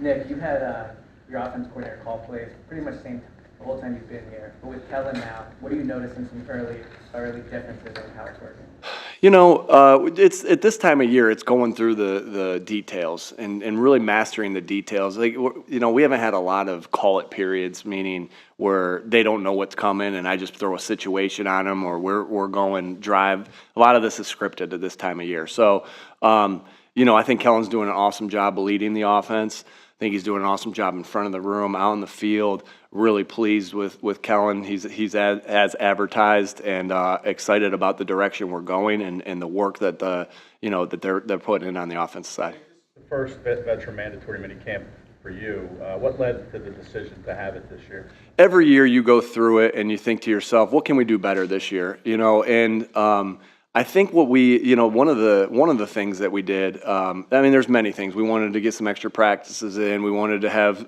Nick, you had your offense coordinator call plays pretty much the whole time you've been here. But with Kellen now, what are you noticing some early differences in how it's working? It's at this time of year, it's going through the details and really mastering the details. Like, we haven't had a lot of call it periods, meaning where they don't know what's coming and I just throw a situation on them or we're going drive. A lot of this is scripted at this time of year. So, I think Kellen's doing an awesome job of leading the offense. I think he's doing an awesome job in front of the room, out in the field. Really pleased with Kellen. He's as advertised and excited about the direction we're going and the work that they're putting in on the offensive side. The first veteran mandatory minicamp for you. What led to the decision to have it this year? Every year you go through it and you think to yourself, what can we do better this year? I think what one of the things that we did, there's many things. We wanted to get some extra practices in. We wanted to have,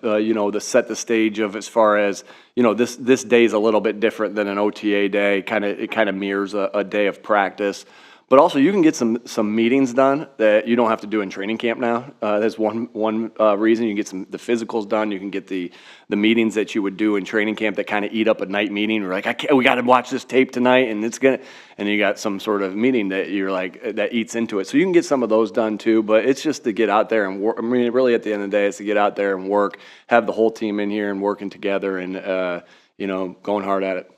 set the stage of as far as, this day is a little bit different than an OTA day. It kind of mirrors a day of practice. But also, you can get some meetings done that you don't have to do in training camp now. That's one reason. You can get the physicals done. You can get the meetings that you would do in training camp that kind of eat up a night meeting. We're like, we got to watch this tape tonight, and and you got some sort of meeting that you're like that eats into it. So you can get some of those done too. But it's just to get out there and work. Really, at the end of the day, it's to get out there and work. Have the whole team in here and working together and going hard at it.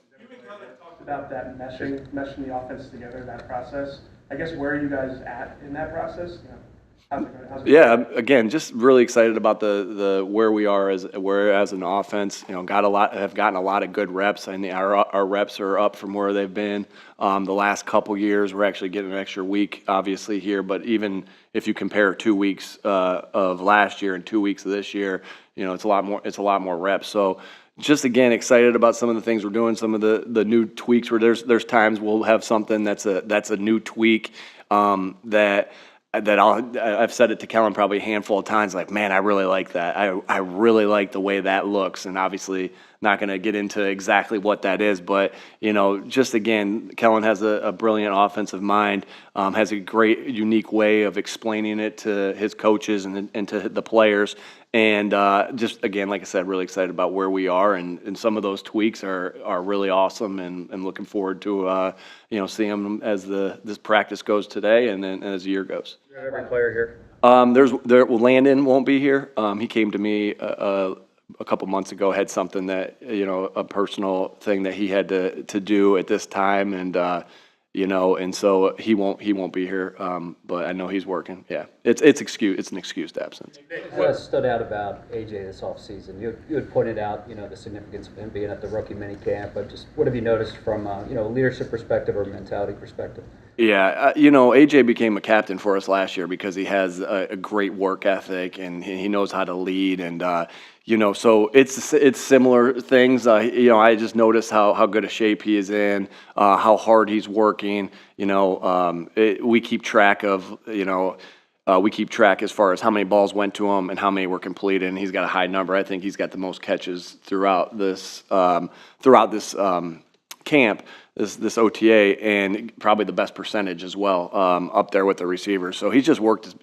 About that meshing the offense together, that process. I guess where are you guys at in that process? How's it going? Yeah, again, just really excited about the where we are as an offense. Have gotten a lot of good reps, and our reps are up from where they've been the last couple years. We're actually getting an extra week, obviously here, but even if you compare 2 weeks of last year and 2 weeks of this year, it's a lot more reps. So. Just again excited about some of the things we're doing, some of the new tweaks where there's times we'll have something that's a new tweak that I've said it to Kellen probably a handful of times, like, man, I really like that. I really like the way that looks, and obviously not going to get into exactly what that is, but just again, Kellen has a brilliant offensive mind, has a great unique way of explaining it to his coaches and to the players. And just again, like I said, really excited about where we are, and some of those tweaks are really awesome, and looking forward to seeing them as this practice goes today, and then as the year goes. Every player here. Landon won't be here. He came to me a couple months ago, had something that a personal thing that he had to do at this time, and and so he won't be here. But I know he's working. Yeah, it's an excused absence. What stood out about AJ this offseason? You had pointed out the significance of him being at the rookie minicamp, but just what have you noticed from a leadership perspective or mentality perspective? Yeah, AJ became a captain for us last year because he has a great work ethic and he knows how to lead, and so it's similar things. I just noticed how good a shape he is in, how hard he's working. We keep track of as far as how many balls went to him and how many were completed, and he's got a high number. I think he's got the most catches throughout this camp, this OTA, and probably the best percentage as well, up there with the receivers. So he just works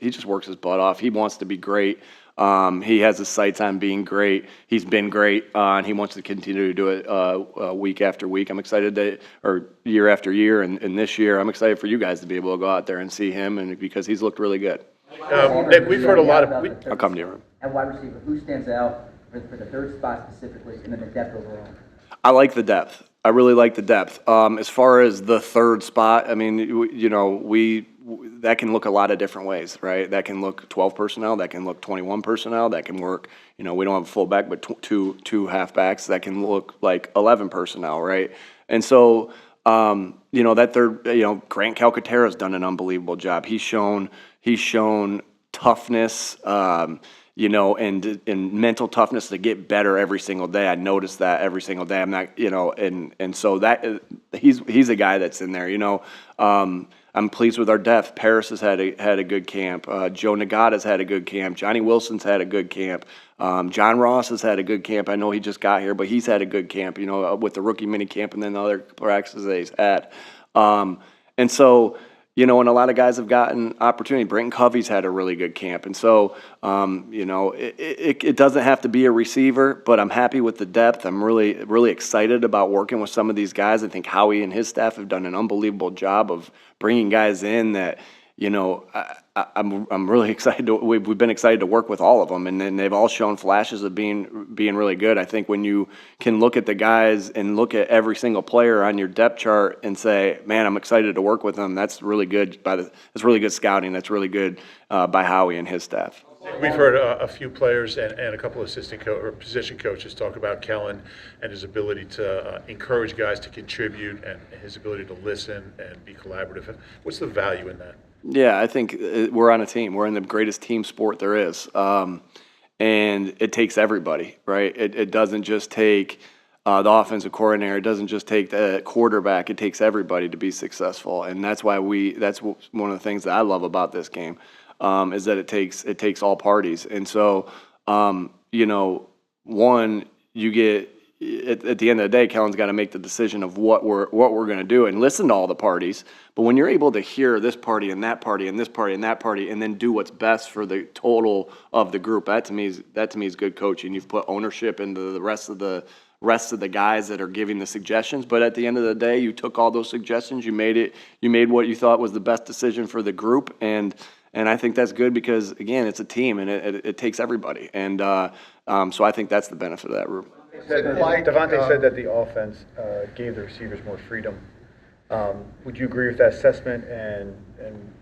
his butt off. He wants to be great. He has his sights on being great. He's been great, and he wants to continue to do it week after week. I'm excited or year after year, and this year I'm excited for you guys to be able to go out there and see him, and because he's looked really good. Nick, we've heard a lot of. I'll come to you. At wide receiver, who stands out for the third spot specifically, and then the depth overall? I like the depth. I really like the depth. As far as the third spot, that can look a lot of different ways, right? That can look 12 personnel, that can look 21 personnel, that can work, we don't have a fullback, but two halfbacks, that can look like 11 personnel, right? And so, that third, Grant Calcaterra's done an unbelievable job. He's shown toughness, and mental toughness to get better every single day. I notice that every single day. I'm not, and so that he's a guy that's in there. I'm pleased with our depth. Paris has had a good camp. Joe Nagata's had a good camp. Johnny Wilson's had a good camp. John Ross has had a good camp. I know he just got here, but he's had a good camp. With the rookie mini camp and then the other practices that he's had. And so. you know, and a lot of guys have gotten opportunity. Brenton Covey's had a really good camp. And so, you know, it doesn't have to be a receiver, but I'm happy with the depth. I'm really excited about working with some of these guys. I think Howie and his staff have done an unbelievable job of bringing guys in that, you know, I'm really excited. We've been excited to work with all of them, and then they've all shown flashes of being really good. I think when you can look at the guys and look at every single player on your depth chart and say, "Man, I'm excited to work with them," that's really good. That's really good scouting. That's really good by Howie and his staff. We've heard a few players and a couple of position coaches talk about Kellen and his ability to encourage guys to contribute and his ability to listen and be collaborative. What's the value in that? Yeah, I think we're on a team. We're in the greatest team sport there is. And it takes everybody, right? It doesn't just take the offensive coordinator. It doesn't just take the quarterback. It takes everybody to be successful. And that's why that's one of the things that I love about this game, is that it takes all parties. And so, you know, one, you get at the end of the day, Kellen's got to make the decision of what we're going to do and listen to all the parties. But when you're able to hear this party and that party and this party and that party, and then do what's best for the total of the group, that to me is good coaching. You've put ownership into the rest of the guys that are giving the suggestions. But at the end of the day, you took all those suggestions, you made what you thought was the best decision for the group, and I think that's good because, again, it's a team and it takes everybody. And so I think that's the benefit of that group. Devontae said that the offense gave the receivers more freedom. Would you agree with that assessment? And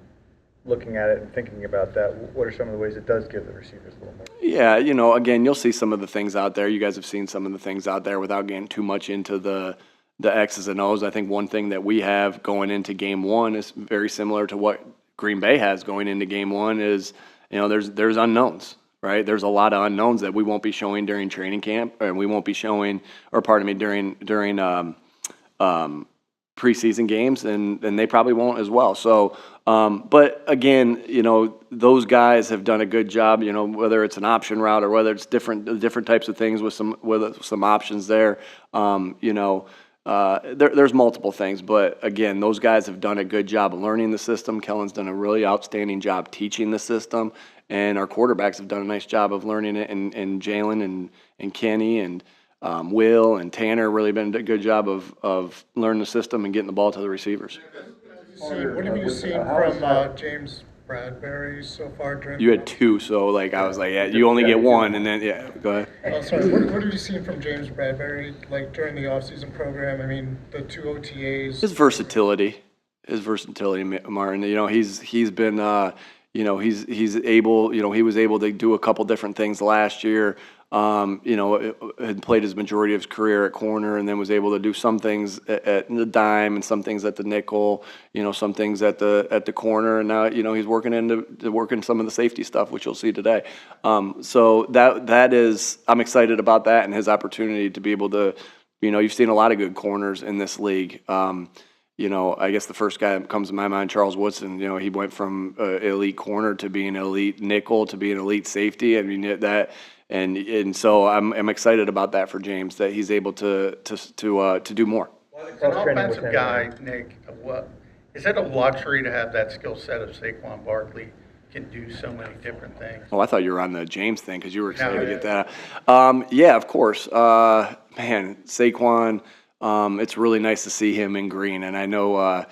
looking at it and thinking about that, what are some of the ways it does give the receivers a little more? Yeah, you know, again, you'll see some of the things out there. You guys have seen some of the things out there without getting too much into the X's and O's. I think one thing that we have going into game one is very similar to what Green Bay has going into game one is, you know, there's unknowns. Right, there's a lot of unknowns that we won't be showing during training camp, and we won't be showing, or pardon me, during preseason games, and they probably won't as well. So, but again, you know, those guys have done a good job. You know, whether it's an option route or whether it's different types of things with some options there. You know, there's multiple things, but again, those guys have done a good job learning the system. Kellen's done a really outstanding job teaching the system. And our quarterbacks have done a nice job of learning it, and Jalen and Kenny and Will and Tanner really been a good job of learning the system and getting the ball to the receivers. What have you seen from James Bradbury so far during? You had two, so like I was like, yeah, you only get one, and then yeah, go ahead. Oh, sorry. What have you seen from James Bradbury like during the offseason program? I mean, the two OTAs. His versatility, Martin. You know, he's been. You know, he's able, you know, he was able to do a couple different things last year. You know, had played his majority of his career at corner and then was able to do some things at the dime and some things at the nickel, you know, some things at the corner. And now, you know, he's working some of the safety stuff, which you'll see today. So that is, I'm excited about that and his opportunity to be able to, you know, you've seen a lot of good corners in this league. You know, I guess the first guy that comes to my mind, Charles Woodson, you know, he went from elite corner to being an elite nickel to being an elite safety. I mean, that, and so I'm excited about that for James, that he's able to do more. As an offensive guy, Nick, is it a luxury to have that skill set of Saquon Barkley? Can do so many different things. Oh, I thought you were on the James thing because you were excited to get that. Yeah, of course. Man, Saquon. It's really nice to see him in green, and I know,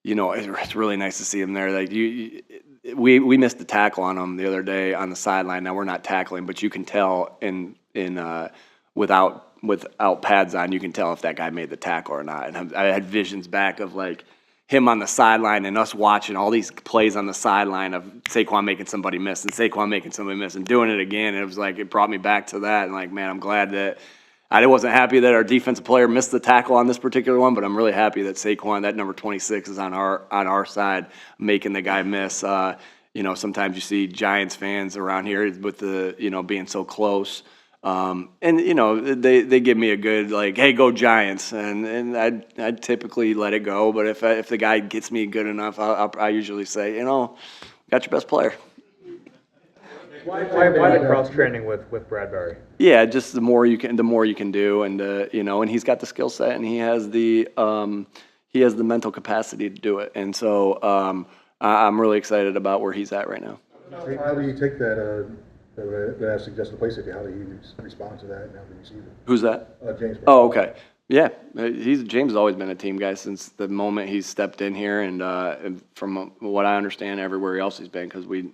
you know, it's really nice to see him there. Like we missed the tackle on him the other day on the sideline. Now we're not tackling, but you can tell without pads on, you can tell if that guy made the tackle or not. And I had visions back of like him on the sideline and us watching all these plays on the sideline of Saquon making somebody miss and Saquon making somebody miss and doing it again. And it was like it brought me back to that, and like, man, I'm glad that. I wasn't happy that our defensive player missed the tackle on this particular one, but I'm really happy that Saquon, that number 26, is on our side, making the guy miss. You know, sometimes you see Giants fans around here with the, you know, being so close, and you know they give me a good like, hey, go Giants, and I'd typically let it go, but if the guy gets me good enough, I usually say, you know, got your best player. Why the cross training with Bradbury? Yeah, just the more you can do, and you know, and he's got the skill set, and he has the he has the mental capacity to do it. And so I'm really excited about where he's at right now. How do you take that suggested play safety? How do you respond to that and how do you see it? Who's that? James. Oh, okay. Yeah, James has always been a team guy since the moment he's stepped in here, and from what I understand, everywhere else he's been, because we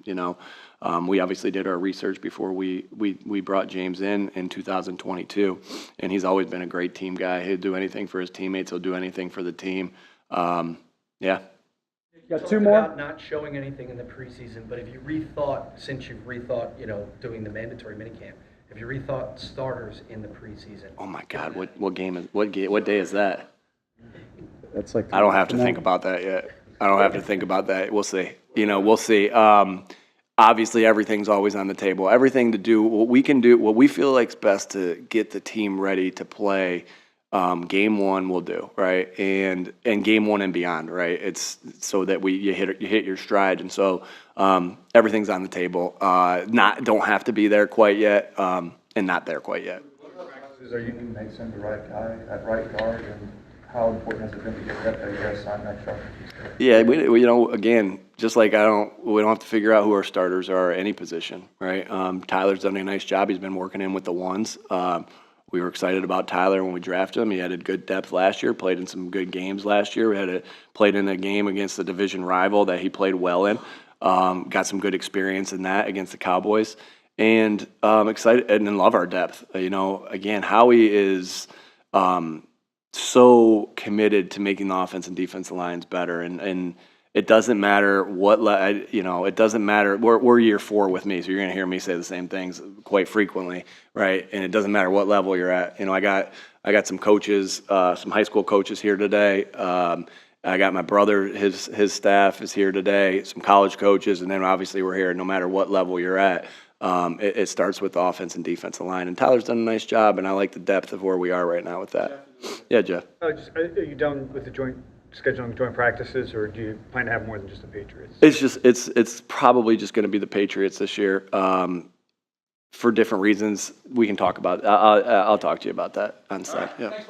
obviously did our research before we brought James in 2022, and he's always been a great team guy. He'll do anything for his teammates. He'll do anything for the team. Yeah. Got two more. About not showing anything in the preseason, but have you rethought, since you've rethought, doing the mandatory minicamp, have you rethought starters in the preseason? Oh my God, what day is that? That's like I don't have to think about that yet. I don't have to think about that. We'll see. We'll see. Obviously, everything's always on the table. Everything to do, what we can do, what we feel like's best to get the team ready to play. Game one we'll do, right, and game one and beyond, right. It's so that you hit your stride, and so everything's on the table. Don't have to be there quite yet, and not there quite yet. Are you Mason the right guy at right guard, and how important has it been to get that you guys signed that truck? Yeah, we again, just like we don't have to figure out who our starters are at any position, right. Tyler's done a nice job. He's been working in with the ones. We were excited about Tyler when we drafted him. He had a good depth last year, played in some good games last year. We played in a game against a division rival that he played well in. Got some good experience in that against the Cowboys. And excited and love our depth. Again, Howie is so committed to making the offense and defensive lines better. And it doesn't matter it doesn't matter. We're year 4 with me, so you're going to hear me say the same things quite frequently, right? And it doesn't matter what level you're at. I got some coaches, some high school coaches here today. I got my brother, his staff is here today, some college coaches, and then obviously we're here no matter what level you're at. It starts with the offense and defensive line. And Tyler's done a nice job, and I like the depth of where we are right now with that. Yeah, Jeff. Are you done with the scheduling joint practices, or do you plan to have more than just the Patriots? It's probably just going to be the Patriots this year, for different reasons. We can talk about. I'll talk to you about that on site. Yeah.